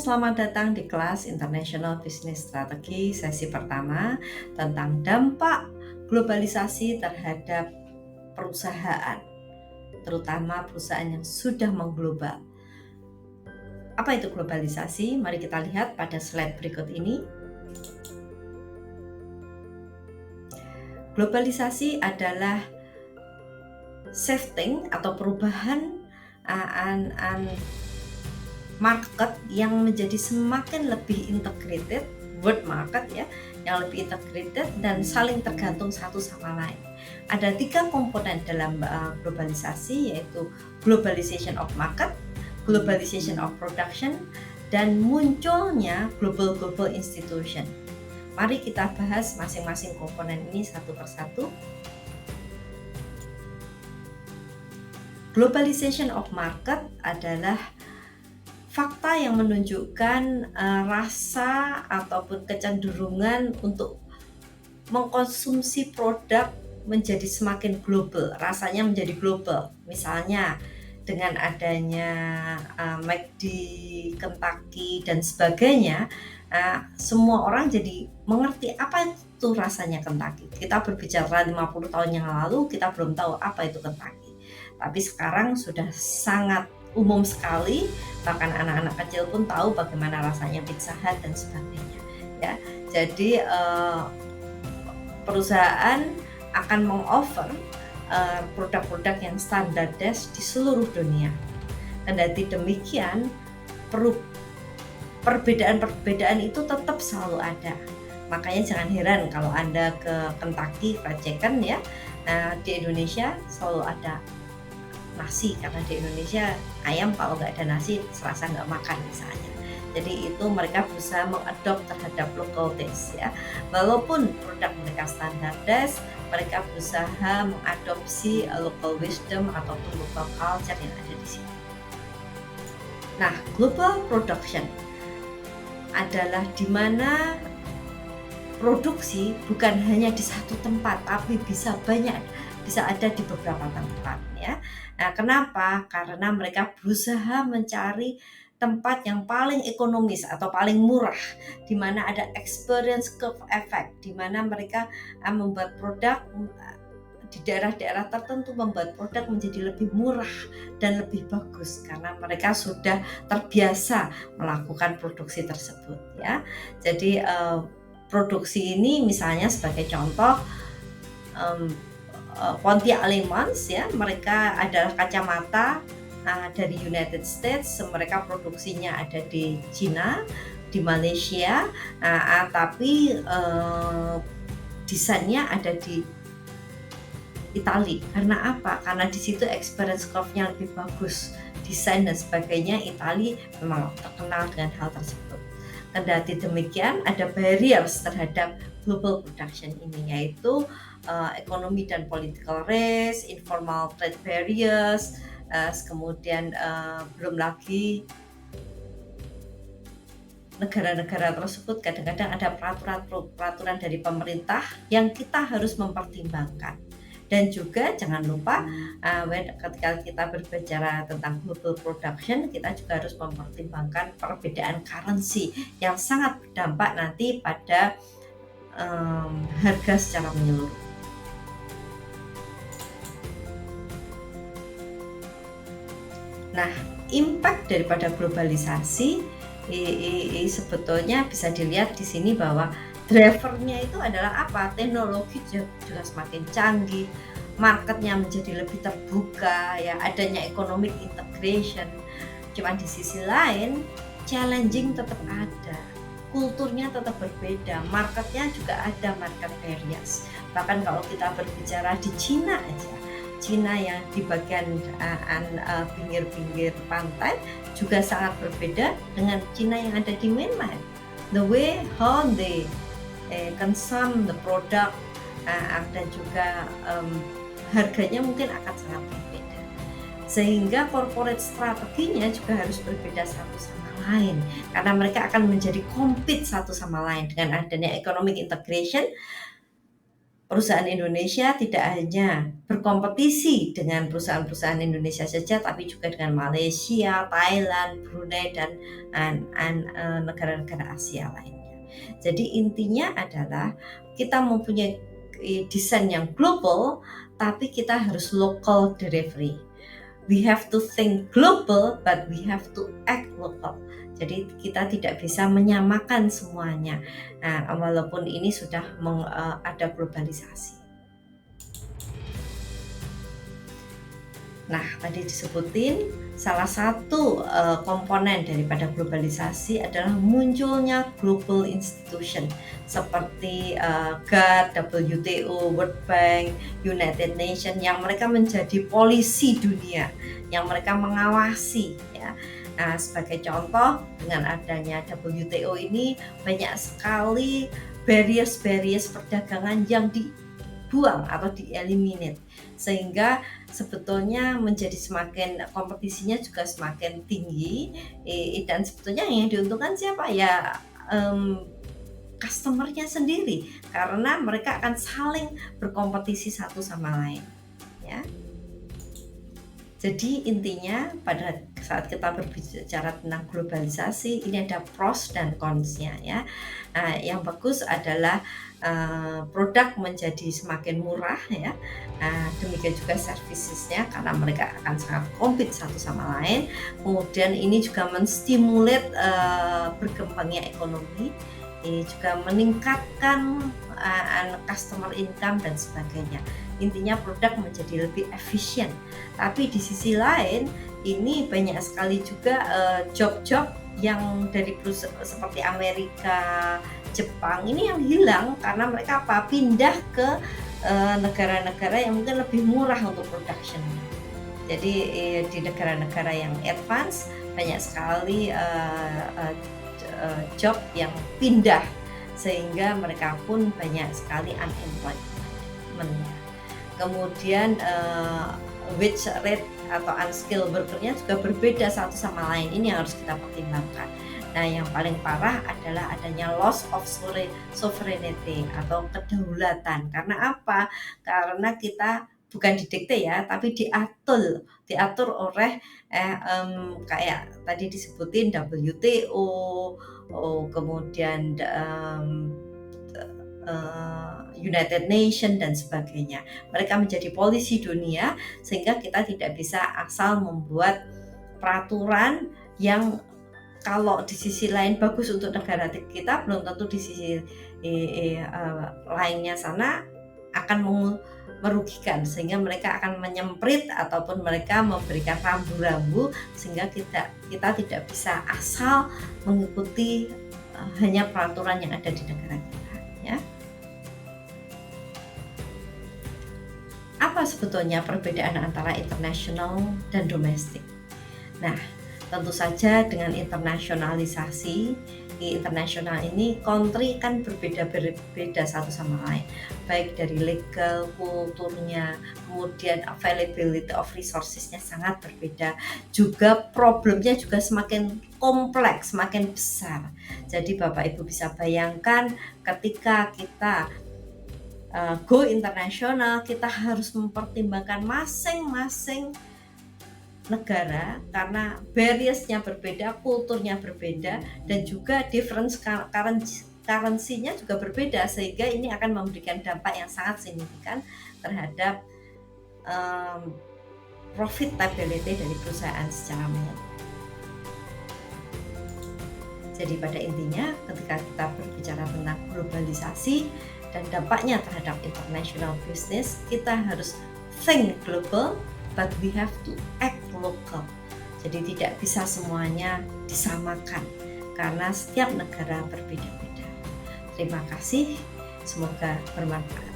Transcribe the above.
selamat datang di kelas International Business Strategy sesi pertama tentang dampak globalisasi terhadap perusahaan, terutama perusahaan yang sudah mengglobal. Apa itu globalisasi? Mari kita lihat pada slide berikut ini. Globalisasi adalah shifting atau perubahan market yang menjadi semakin lebih integrated, world market ya, yang lebih integrated dan saling tergantung satu sama lain. Ada 3 komponen dalam globalisasi, yaitu globalization of market, globalization of production, dan munculnya global institution. Mari kita bahas masing-masing komponen ini satu persatu. Globalization of market adalah fakta yang menunjukkan rasa ataupun kecenderungan untuk mengkonsumsi produk menjadi semakin global, rasanya menjadi global. Misalnya dengan adanya McD, Kentucky dan sebagainya, semua orang jadi mengerti apa itu rasanya Kentucky. Kita berbicara 50 tahun yang lalu, kita belum tahu apa itu Kentucky. Tapi sekarang sudah sangat umum sekali, bahkan anak-anak kecil pun tahu bagaimana rasanya Pizza Hut dan sebagainya ya. Jadi perusahaan akan mengoffer produk-produk yang standardized di seluruh dunia. Kendati demikian, perbedaan-perbedaan itu tetap selalu ada. Makanya jangan heran kalau Anda ke Kentucky Fried Chicken ya, di Indonesia selalu ada nasi, karena di Indonesia ayam kalau nggak ada nasi serasa nggak makan misalnya. Jadi itu mereka berusaha mengadop terhadap local taste ya. Walaupun produk mereka standardized, mereka berusaha mengadopsi local wisdom ataupun local culture yang ada di sini. Nah, global production adalah di mana produksi bukan hanya di satu tempat, tapi bisa ada di beberapa tempat ya. Nah, kenapa? Karena mereka berusaha mencari tempat yang paling ekonomis atau paling murah, di mana ada experience curve effect, di mana mereka membuat produk di daerah-daerah tertentu, membuat produk menjadi lebih murah dan lebih bagus karena mereka sudah terbiasa melakukan produksi tersebut ya. Jadi produksi ini misalnya sebagai contoh Pontiac Lemons ya, mereka adalah kacamata dari United States, mereka produksinya ada di Cina, di Malaysia, tapi desainnya ada di Italia. Karena apa? Karena di situ experience curve-nya lebih bagus, desain dan sebagainya. Italia memang terkenal dengan hal tersebut. Kendati demikian, ada barriers terhadap global production ini, yaitu ekonomi dan political risk, informal trade barriers, kemudian belum lagi negara-negara tersebut kadang-kadang ada peraturan dari pemerintah yang kita harus mempertimbangkan. Dan juga jangan lupa ketika kita berbicara tentang global production, kita juga harus mempertimbangkan perbedaan currency yang sangat berdampak nanti pada harga secara menyeluruh. Nah, impact daripada globalisasi sebetulnya bisa dilihat di sini bahwa drivernya itu adalah apa? Teknologi juga semakin canggih, marketnya menjadi lebih terbuka, ya adanya economic integration. Cuma di sisi lain, challenging tetap ada, kulturnya tetap berbeda, marketnya juga ada market barriers. Bahkan kalau kita berbicara di Cina aja, Cina yang di bagian pinggir-pinggir pantai juga sangat berbeda dengan Cina yang ada di mainland. The way how they consume the product dan juga harganya mungkin akan sangat berbeda. Sehingga corporate strateginya juga harus berbeda satu sama lain, karena mereka akan menjadi compete satu sama lain. Dengan adanya economic integration, perusahaan Indonesia tidak hanya berkompetisi dengan perusahaan-perusahaan Indonesia saja, tapi juga dengan Malaysia, Thailand, Brunei, dan negara-negara Asia lainnya. Jadi intinya adalah kita mempunyai desain yang global, tapi kita harus local delivery. We have to think global, but we have to act local. Jadi kita tidak bisa menyamakan semuanya. Nah, walaupun ini sudah ada globalisasi. Nah, tadi disebutin salah satu komponen daripada globalisasi adalah munculnya global institution seperti GATT, WTO, World Bank, United Nations yang mereka menjadi polisi dunia, yang mereka mengawasi ya. Nah, sebagai contoh dengan adanya WTO ini banyak sekali barriers perdagangan yang dibuang atau dieliminate, sehingga sebetulnya menjadi semakin kompetisinya juga semakin tinggi, dan sebetulnya yang diuntungkan siapa ya, customernya sendiri, karena mereka akan saling berkompetisi satu sama lain ya. Jadi intinya pada saat kita berbicara tentang globalisasi ini ada pros dan cons-nya ya. Nah, yang bagus adalah produk menjadi semakin murah ya. Demikian juga servicesnya karena mereka akan sangat compete satu sama lain. Kemudian ini juga menstimulat berkembangnya ekonomi, ini juga meningkatkan customer income dan sebagainya. Intinya produk menjadi lebih efisien. Tapi di sisi lain ini banyak sekali juga job-job yang dari perusahaan seperti Amerika, Jepang ini yang hilang karena mereka pindah ke negara-negara yang mungkin lebih murah untuk production. Jadi di negara-negara yang advance banyak sekali job yang pindah, sehingga mereka pun banyak sekali unemployment. Kemudian wage rate atau unskilled workernya juga berbeda satu sama lain. Ini yang harus kita pertimbangkan. Nah, yang paling parah adalah adanya loss of sovereignty atau kedaulatan. Karena apa? Karena kita bukan didikte ya, tapi diatur oleh kayak tadi disebutin WTO, kemudian United Nations dan sebagainya. Mereka menjadi polisi dunia, sehingga kita tidak bisa asal membuat peraturan yang kalau di sisi lain bagus untuk negara kita, belum tentu di sisi lainnya sana akan merugikan, sehingga mereka akan menyemprit ataupun mereka memberikan rambu-rambu, sehingga kita tidak bisa asal mengikuti hanya peraturan yang ada di negara kita ya. Apa sebetulnya perbedaan antara internasional dan domestik? Nah, tentu saja dengan internasionalisasi, internasional ini country kan berbeda satu sama lain, baik dari legal, kulturnya, kemudian availability of resourcesnya sangat berbeda, juga problemnya juga semakin kompleks, semakin besar. Jadi Bapak Ibu bisa bayangkan ketika kita go internasional, kita harus mempertimbangkan masing-masing negara karena barriers-nya berbeda, kulturnya berbeda, dan juga difference currency-nya juga berbeda, sehingga ini akan memberikan dampak yang sangat signifikan terhadap profitability dari perusahaan secara menyeluruh. Jadi pada intinya ketika kita berbicara tentang globalisasi dan dampaknya terhadap international business, kita harus think global, but we have to act local. Jadi tidak bisa semuanya disamakan karena setiap negara berbeda-beda. Terima kasih, semoga bermanfaat.